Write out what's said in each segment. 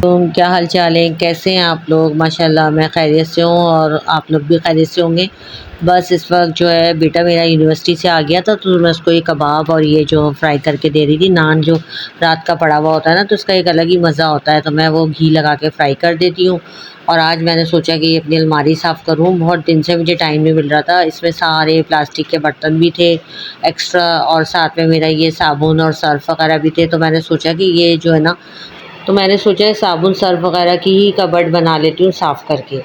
क्या हाल चाल है, कैसे हैं आप लोग? माशाल्लाह मैं खैरियत से हूँ और आप लोग भी खैरियत से होंगे। बस इस वक्त जो है बेटा मेरा यूनिवर्सिटी से आ गया था, तो मैं उसको ये कबाब और ये जो फ्राई करके दे रही थी। नान जो रात का पड़ा हुआ होता है ना, तो उसका एक अलग ही मज़ा होता है, तो मैं वो घी लगा के फ्राई कर देती हूँ। और आज मैंने सोचा कि अपनी अलमारी साफ़ करूँ, बहुत दिन से मुझे टाइम नहीं मिल रहा था। इसमें सारे प्लास्टिक के बर्तन भी थे एक्स्ट्रा, और साथ में मेरा ये साबुन और सर्फ वगैरह भी थे। तो मैंने सोचा कि ये जो है ना, तो मैंने सोचा है साबुन सर्फ वगैरह की ही कबर्ड बना लेती हूँ साफ़ करके।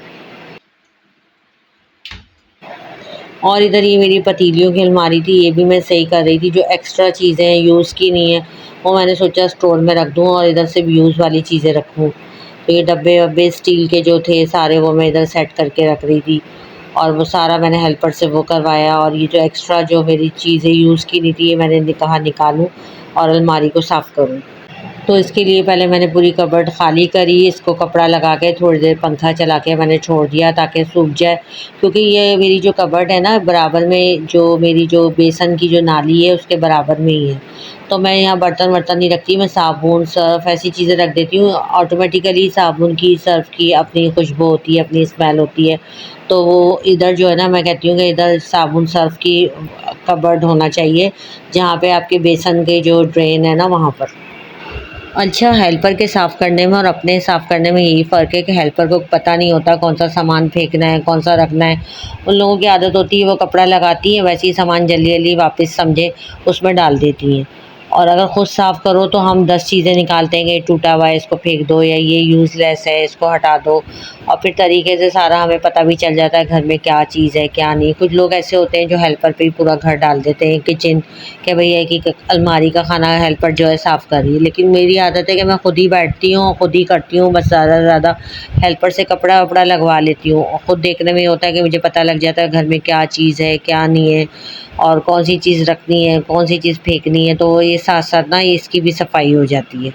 और इधर ये मेरी पतीलियों की अलमारी थी, ये भी मैं सही कर रही थी। जो एक्स्ट्रा चीज़ें यूज़ की नहीं है वो मैंने सोचा स्टोर में रख दूँ और इधर से यूज़ वाली चीज़ें रखूँ। तो ये डब्बे वब्बे स्टील के जो थे सारे, वो मैं इधर सेट करके रख रही थी। और वो सारा मैंने हेल्पर से वो करवाया। और ये जो एक्स्ट्रा जो मेरी चीज़ें यूज़ की नहीं थी, ये मैंने कहा निकालूँ और अलमारी को साफ़ करूँ। तो इसके लिए पहले मैंने पूरी कबर्ड ख़ाली करी, इसको कपड़ा लगा के थोड़ी देर पंखा चला के मैंने छोड़ दिया ताकि सूख जाए। क्योंकि ये मेरी जो कबर्ड है ना, बराबर में जो मेरी जो बेसन की जो नाली है उसके बराबर में ही है। तो मैं यहाँ बर्तन वर्तन नहीं रखती, मैं साबुन सर्फ़ ऐसी चीज़ें रख देती हूँ। ऑटोमेटिकली साबुन की सर्फ़ की अपनी खुशबू होती है, अपनी स्मेल होती है। तो वो इधर जो है ना, मैं कहती हूँ कि इधर साबुन सर्फ़ की कबर्ड होना चाहिए, जहाँ पे आपके बेसन के जो ड्रेन है ना वहाँ पर। अच्छा, हेल्पर के साफ़ करने में और अपने साफ़ करने में यही फ़र्क है कि हेल्पर को पता नहीं होता कौन सा सामान फेंकना है, कौन सा रखना है। उन लोगों की आदत होती है वो कपड़ा लगाती हैं, वैसे ही सामान जल्दी जल्दी वापस समझे उसमें डाल देती हैं। और अगर ख़ुद साफ़ करो तो हम 10 चीज़ें निकालते हैं कि ये टूटा हुआ है इसको फेंक दो, या ये यूज़लेस है इसको हटा दो। और फिर तरीके से सारा हमें पता भी चल जाता है घर में क्या चीज़ है क्या नहीं। कुछ लोग ऐसे होते हैं जो हेल्पर पे ही पूरा घर डाल देते हैं, किचन कि भैया एक अलमारी का खाना हेल्पर जो है साफ़ कर रही है। लेकिन मेरी आदत है कि मैं खुद ही बैठती हूँ और खुद ही करती हूँ। बस ज़्यादा से ज़्यादा हेल्पर से कपड़ा वपड़ा लगवा लेती हूँ, और ख़ुद देखने में ये होता है कि मुझे पता लग जाता है घर में क्या चीज़ है क्या नहीं है, और कौन सी चीज़ रखनी है कौन सी चीज़ फेंकनी है। तो ये साथ साथ ना ये इसकी भी सफाई हो जाती है।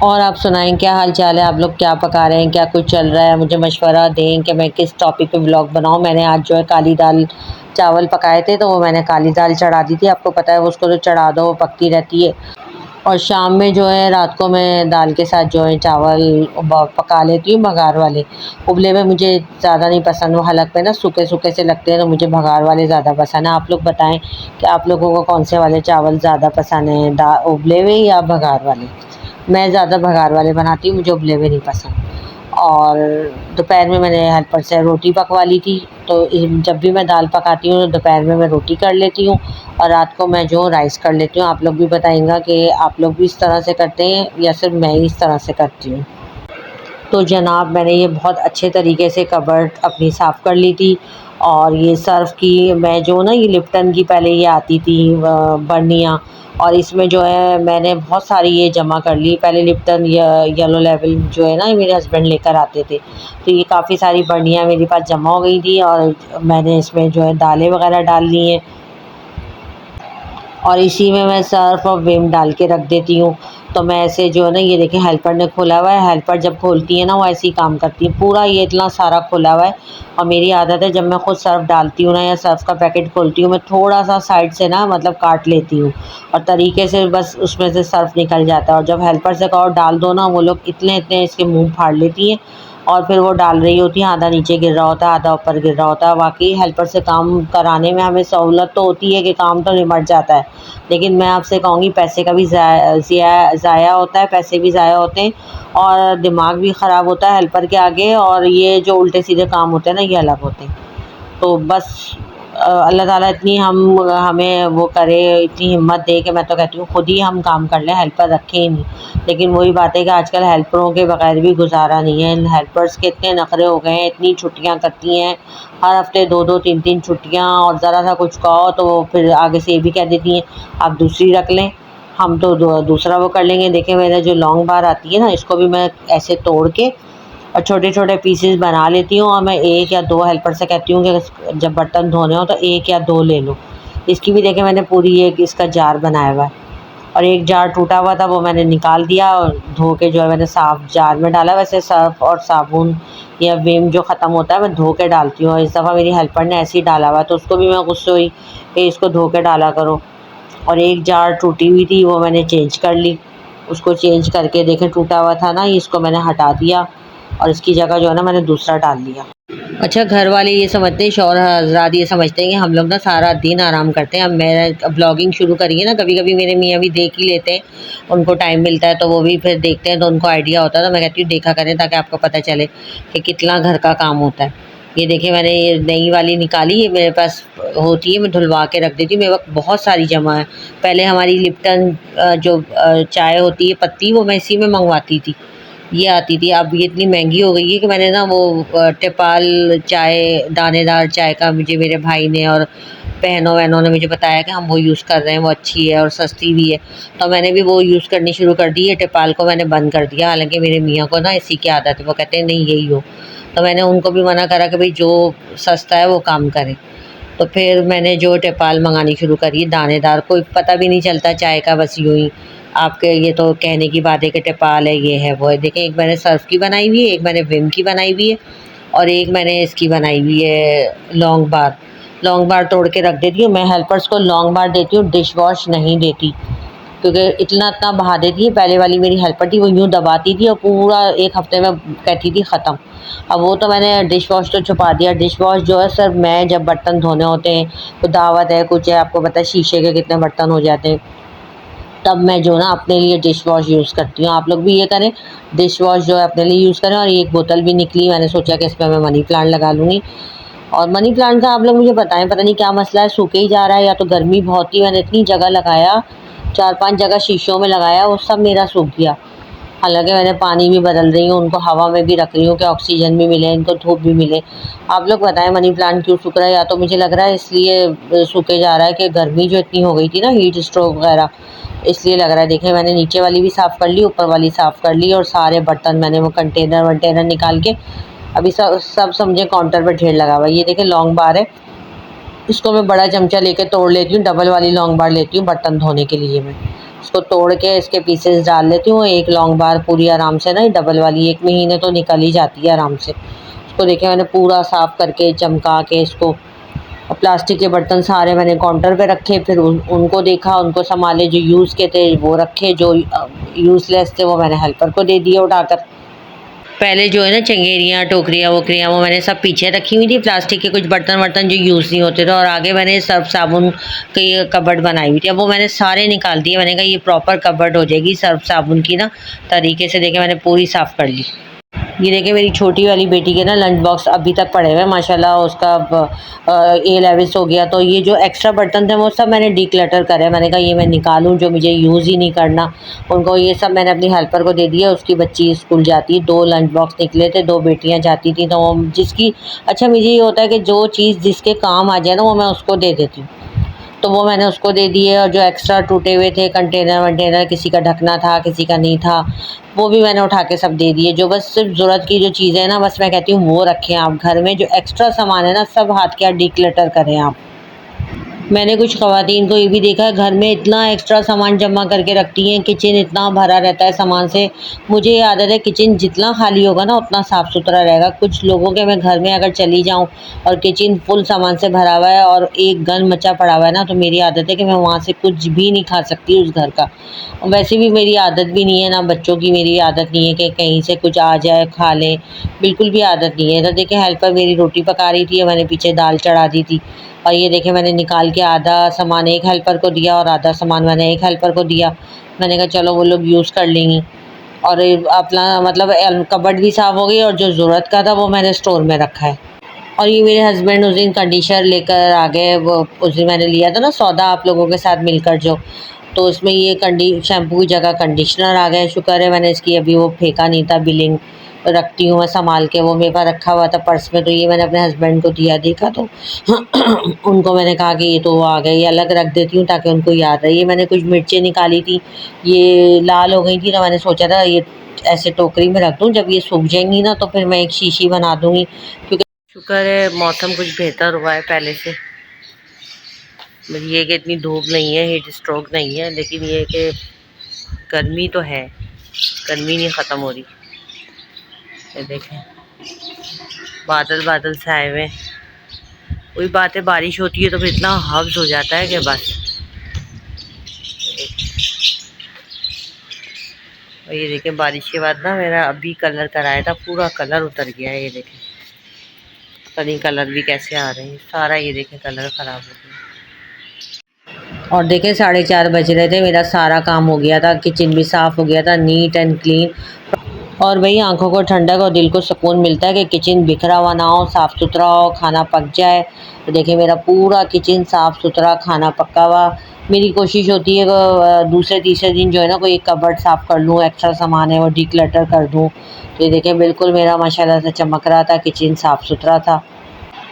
और आप सुनाएं, क्या हाल चाल है? आप लोग क्या पका रहे हैं, क्या कुछ चल रहा है? मुझे मशवरा दें कि मैं किस टॉपिक पे व्लॉग बनाऊं। मैंने आज जो है काली दाल चावल पकाए थे, तो वो मैंने काली दाल चढ़ा दी थी। आपको पता है उसको तो चढ़ा दो वो पकती रहती है। और शाम में जो है रात को मैं दाल के साथ जो है चावल पका लेती हूँ बघार वाले। उबले में मुझे ज़्यादा नहीं पसंद, वो हलक पे ना सूखे सूखे से लगते हैं, तो मुझे बघार वाले ज़्यादा पसंद है। आप लोग बताएं कि आप लोगों को कौन से वाले चावल ज़्यादा पसंद हैं, उबले हुए या बघार वाले? मैं ज़्यादा बघार वाले बनाती हूँ, मुझे उबले हुए नहीं पसंद। और दोपहर में मैंने हेल्पर से रोटी पकवा ली थी। तो जब भी मैं दाल पकाती हूँ तो दोपहर में मैं रोटी कर लेती हूँ, और रात को मैं जो राइस कर लेती हूँ। आप लोग भी बताएंगा कि आप लोग भी इस तरह से करते हैं या सिर्फ मैं ही इस तरह से करती हूँ। तो जनाब मैंने ये बहुत अच्छे तरीके से कबर्ड अपनी साफ़ कर ली थी। और ये सर्फ़ की मैं जो ना, ये लिप्टन की पहले ये आती थी बर्नियाँ, और इसमें जो है मैंने बहुत सारी ये जमा कर ली। पहले लिप्टन येलो लेवल जो है ना, ये मेरे हस्बैंड लेकर आते थे, तो ये काफ़ी सारी बर्नियाँ मेरे पास जमा हो गई थी। और मैंने इसमें जो है दालें वगैरह डाल ली हैं, और इसी में मैं सर्फ़ और विम डाल के रख देती हूँ। तो मैं ऐसे जो है ना, ये देखिए हेल्पर ने खोला हुआ है, हेल्पर जब खोलती है ना वो ऐसे ही काम करती है। पूरा ये इतना सारा खोला हुआ है। और मेरी आदत है जब मैं खुद सर्फ़ डालती हूँ ना या सर्फ़ का पैकेट खोलती हूँ, मैं थोड़ा सा साइड से ना मतलब काट लेती हूँ, और तरीके से बस उसमें से सर्फ़ निकल जाता है। और जब हेल्पर से कहो डाल दो ना, वो लोग इतने इतने इसके मुँह फाड़ लेती हैं, और फिर वो डाल रही होती हैं, आधा नीचे गिर रहा होता है आधा ऊपर गिर रहा होता है। वाकई हेल्पर से काम कराने में हमें सहूलत तो होती है कि काम तो निमट जाता है, लेकिन मैं आपसे कहूँगी पैसे का भी ज़ाया होता है, पैसे भी ज़ाया होते हैं, और दिमाग भी ख़राब होता है हेल्पर के आगे। और ये जो उल्टे सीधे काम होते हैं ना, ये अलग होते हैं। तो बस अल्लाह ताला इतनी हमें वो करे, इतनी हिम्मत दे कि मैं तो कहती हूँ खुद ही हम काम कर लें, हेल्पर रखें ही नहीं। लेकिन वही बात है कि आजकल हेल्परों के बगैर भी गुजारा नहीं है। इन हेल्पर्स के इतने नखरे हो गए हैं, इतनी छुट्टियाँ करती हैं, हर हफ्ते 2-2 3-3 छुट्टियाँ। और ज़रा सा कुछ कहो तो फिर आगे से ये भी कह देती हैं आप दूसरी रख लें, हम तो दूसरा वो कर लेंगे। देखें मेरा जो लॉन्ग बार आती है ना, इसको भी मैं ऐसे तोड़ के और छोटे छोटे पीसेस बना लेती हूँ, और मैं 1 या 2 हेल्पर से कहती हूँ कि जब बर्तन धोने हो तो 1 या 2 ले लो। इसकी भी देखें मैंने पूरी एक इसका जार बनाया हुआ है, और एक जार टूटा हुआ था वो मैंने निकाल दिया और धो के जो है मैंने साफ़ जार में डाला। वैसे सर्फ़ और साबुन या विम जो ख़त्म होता है मैं धो के डालती हूँ, और इस दफ़ा मेरी हेल्पर ने ऐसे ही डाला हुआ, तो उसको भी मैं गुस्से हुई कि इसको धो के डाला करो। और एक जार टूटी हुई थी वो मैंने चेंज कर ली, उसको चेंज करके देखें टूटा हुआ था ना, इसको मैंने हटा दिया और इसकी जगह जो है ना मैंने दूसरा डाल लिया। अच्छा, घर वाले ये समझते हैं, शौहर हज़रात ये समझते हैं कि हम लोग ना सारा दिन आराम करते हैं। अब मैंने ब्लॉगिंग शुरू करी है ना, कभी कभी मेरे मियाँ भी देख ही लेते हैं, उनको टाइम मिलता है तो वो भी फिर देखते हैं, तो उनको आइडिया होता है। तो मैं कहती हूँ देखा करें ताकि आपको पता चले कि कितना घर का काम होता है। ये देखिए मैंने ये नई वाली निकाली, ये मेरे पास होती है, मैं धुलवा के रख देती हूँ, मेरे वक्त बहुत सारी जमा है। पहले हमारी लिप्टन जो चाय होती है पत्ती, वो मैं इसी में मंगवाती थी, ये आती थी। अब ये इतनी महंगी हो गई है कि मैंने ना वो टिपाल चाय, दानेदार चाय का, मुझे मेरे भाई ने और बहनों वहनों ने मुझे बताया कि हम वो यूज़ कर रहे हैं, वो अच्छी है और सस्ती भी है, तो मैंने भी वो यूज़ करनी शुरू कर दी है। टिपाल को मैंने बंद कर दिया, हालांकि मेरे मियाँ को ना इसी की आदत है, वो कहते हैं नहीं यही हो, तो मैंने उनको भी मना करा कि भाई जो सस्ता है वो काम करें। तो फिर मैंने जो टिपाल मंगानी शुरू करी, दानेदार, कोई पता भी नहीं चलता चाय का, बस यूँ ही आपके, ये तो कहने की बात है कि टिपाल है, ये है वो है। देखें, एक मैंने सर्फ की बनाई हुई है, एक मैंने विम की बनाई हुई है और एक मैंने इसकी बनाई हुई है लॉन्ग बार। लॉन्ग बार तोड़ के रख देती हूँ मैं, हेल्पर्स को लॉन्ग बार देती हूँ, डिश वॉश नहीं देती, क्योंकि इतना इतना बहा देती है। पहले वाली मेरी हेल्पर थी, वो यूँ दबाती थी और पूरा एक हफ्ते में कहती थी ख़त्म। अब वो तो मैंने डिश वॉश तो छुपा दिया। डिश वॉश जो है सर, मैं जब बर्तन धोने होते हैं, तो दावत है कुछ है, आपको पता है शीशे के कितने बर्तन हो जाते हैं, तब मैं जो ना अपने लिए डिश वॉश यूज़ करती हूँ। आप लोग भी ये करें, डिश वॉश जो है अपने लिए यूज़ करें। और एक बोतल भी निकली, मैंने सोचा कि इसमें मैं मनी प्लांट लगा लूँगी। और मनी प्लांट का आप लोग मुझे बताएं, पता नहीं क्या मसला है, सूखे ही जा रहा है, या तो गर्मी बहुत थी, मैंने इतनी जगह लगाया, 4-5 जगह शीशों में लगाया, वो सब मेरा सूख गया। हालांकि मैंने पानी भी बदल रही हूँ, उनको हवा में भी रख रही हूँ कि ऑक्सीजन भी मिले, इनको धूप भी मिले। आप लोग बताएं मनी प्लांट क्यों सूख रहा है? या तो मुझे लग रहा है इसलिए सूखे जा रहा है कि गर्मी जो इतनी हो गई थी ना, हीट स्ट्रोक वगैरह, इसलिए लग रहा है। देखिए मैंने नीचे वाली भी साफ़ कर ली, ऊपर वाली साफ़ कर ली, और सारे बर्तन मैंने वो कंटेनर वंटेनर निकाल के अभी सब सब समझे काउंटर पर ढेर लगा हुआ है। ये देखिए लॉन्ग बार है, इसको मैं बड़ा चमचा लेके तोड़ लेती हूँ, डबल वाली लॉन्ग बार लेती हूँ बर्तन धोने के लिए। मैं इसको तोड़ के इसके पीसेस डाल लेती हूँ। एक लॉन्ग बार पूरी आराम से ना, डबल वाली 1 महीने तो निकल ही जाती है आराम से। इसको देखिए मैंने पूरा साफ़ करके चमका के इसको, और प्लास्टिक के बर्तन सारे मैंने काउंटर पे रखे, फिर उनको देखा, उनको संभाले, जो यूज़ के थे वो रखे, जो यूज़लेस थे वो मैंने हेल्पर को दे दिए उठाकर। पहले जो है ना चंगेरियाँ, टोकरियाँ वोकरियाँ, वो मैंने सब पीछे रखी हुई थी, प्लास्टिक के कुछ बर्तन वर्तन जो यूज़ नहीं होते थे, और आगे मैंने सर्फ साबुन की कबर्ड बनाई हुई थी। अब वो मैंने सारे निकाल दिए, मैंने कहा ये प्रॉपर कबर्ड हो जाएगी सर्फ साबुन की ना तरीके से। देखे मैंने पूरी साफ़ कर ली। ये देखिए मेरी छोटी वाली बेटी के ना लंच बॉक्स अभी तक पड़े हुए हैं, माशाल्लाह उसका ए लेवल्स हो गया, तो ये जो एक्स्ट्रा बर्तन थे वो सब मैंने डिक्लटर करे। मैंने कहा ये मैं निकालूं, जो मुझे यूज़ ही नहीं करना, उनको ये सब मैंने अपनी हेल्पर को दे दिया। उसकी बच्ची स्कूल जाती है, 2 लंच बॉक्स निकले थे, 2 बेटियां जाती थी, तो वो जिसकी, अच्छा मुझे ये होता है कि जो चीज़ जिसके काम आ जाए ना वो मैं उसको दे देती हूँ, तो वो मैंने उसको दे दिए। और जो एक्स्ट्रा टूटे हुए थे कंटेनर वंटेनर, किसी का ढकना था किसी का नहीं था, वो भी मैंने उठा के सब दे दिए। जो बस सिर्फ ज़रूरत की जो चीज़ें हैं ना, बस मैं कहती हूँ वो रखें आप घर में, जो एक्स्ट्रा सामान है ना सब हाथ के हाथ डिक्लटर करें आप। मैंने कुछ ख़वातीन को ये भी देखा है, घर में इतना एक्स्ट्रा सामान जमा करके रखती हैं, किचन इतना भरा रहता है सामान से। मुझे ये आदत है, किचन जितना खाली होगा ना उतना साफ़ सुथरा रहेगा। कुछ लोगों के मैं घर में अगर चली जाऊँ और किचन फुल सामान से भरा हुआ है और एक गन मचा पड़ा हुआ है ना, तो मेरी आदत है कि मैं वहाँ से कुछ भी नहीं खा सकती उस घर का। और वैसे भी मेरी आदत भी नहीं है, ना बच्चों की मेरी आदत नहीं है कि कहीं से कुछ आ जाए खा लें, बिल्कुल भी आदत नहीं है। तो देखिए हेल्पर मेरी रोटी पका रही थी और मैंने पीछे दाल चढ़ा दी थी, और ये देखिए मैंने निकाल के आधा सामान एक हेल्पर को दिया और आधा सामान मैंने एक हेल्पर को दिया। मैंने कहा चलो वो लोग यूज़ कर लेंगी। और ये अपना मतलब कबर्ड भी साफ़ हो गई, और जो ज़रूरत का था वो मैंने स्टोर में रखा है। और ये मेरे हस्बैंड उस दिन कंडीशनर लेकर आ गए, वो उस दिन मैंने लिया था ना सौदा आप लोगों के साथ मिलकर जो, तो उसमें ये शैम्पू की जगह कंडीशनर आ गए। शुक्र है मैंने इसकी अभी वो फेंका नहीं था, बिलिंग रखती हूँ मैं संभाल के, वो मेरे पास रखा हुआ था पर्स में, तो ये मैंने अपने हस्बैंड को दिया, देखा तो उनको मैंने कहा कि ये तो वो आ गए, ये अलग रख देती हूँ ताकि उनको याद रहे। ये मैंने कुछ मिर्चें निकाली थी, ये लाल हो गई थी, तो मैंने सोचा था ये ऐसे टोकरी में रख दूँ, जब ये सूख जाएंगी ना तो फिर मैं एक शीशी बना दूँगी। क्योंकि शुक्र है मौसम कुछ बेहतर हुआ है पहले से। ये कि इतनी धूप नहीं है, हीट स्ट्रोक नहीं है, लेकिन ये कि गर्मी तो है, गर्मी नहीं ख़त्म हो रही। ये देखें बादल बादल से आए हुए। वही बात है, बारिश होती है तो फिर इतना हब्स हो जाता है कि बस। और ये देखें बारिश के बाद ना मेरा अभी कलर कराया था, पूरा कलर उतर गया है। ये देखें पता नहीं कलर भी कैसे आ रहे हैं, सारा ये देखें कलर ख़राब हो गया। और देखें 4:30 बज रहे थे, मेरा सारा काम हो गया था, किचन भी साफ़ हो गया था, नीट एंड क्लीन। और वही आंखों को ठंडक और दिल को सुकून मिलता है कि किचन बिखरा हुआ ना हो, साफ़ सुथरा हो, खाना पक जाए। तो देखिए मेरा पूरा किचन साफ़ सुथरा, खाना पका हुआ। मेरी कोशिश होती है कि दूसरे तीसरे दिन जो है ना कोई एक कबर्ड साफ़ कर लूँ, एक्स्ट्रा सामान है वो डिक्लटर कर दूँ। तो ये देखिए बिल्कुल मेरा माशाल्लाह से चमक रहा था, किचन साफ़ सुथरा था।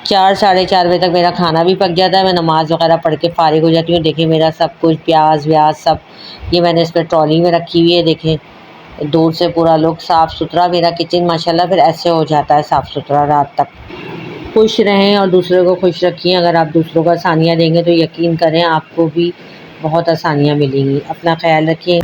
4 साढ़े 4 बजे तक मेरा खाना भी पक जाता है, मैं नमाज़ वगैरह पढ़ के फ़ारिग हो जाती हूँ। देखिए मेरा सब कुछ प्याज व्याज सब ये मैंने इस पे ट्रॉली में रखी हुई है। देखें दूर से पूरा लुक साफ़ सुथरा, मेरा किचन माशाल्लाह फिर ऐसे हो जाता है साफ़ सुथरा रात तक। खुश रहें और दूसरों को खुश रखिए। अगर आप दूसरों को आसानियाँ देंगे तो यकीन करें आपको भी बहुत आसानियाँ मिलेंगी। अपना ख्याल रखिए।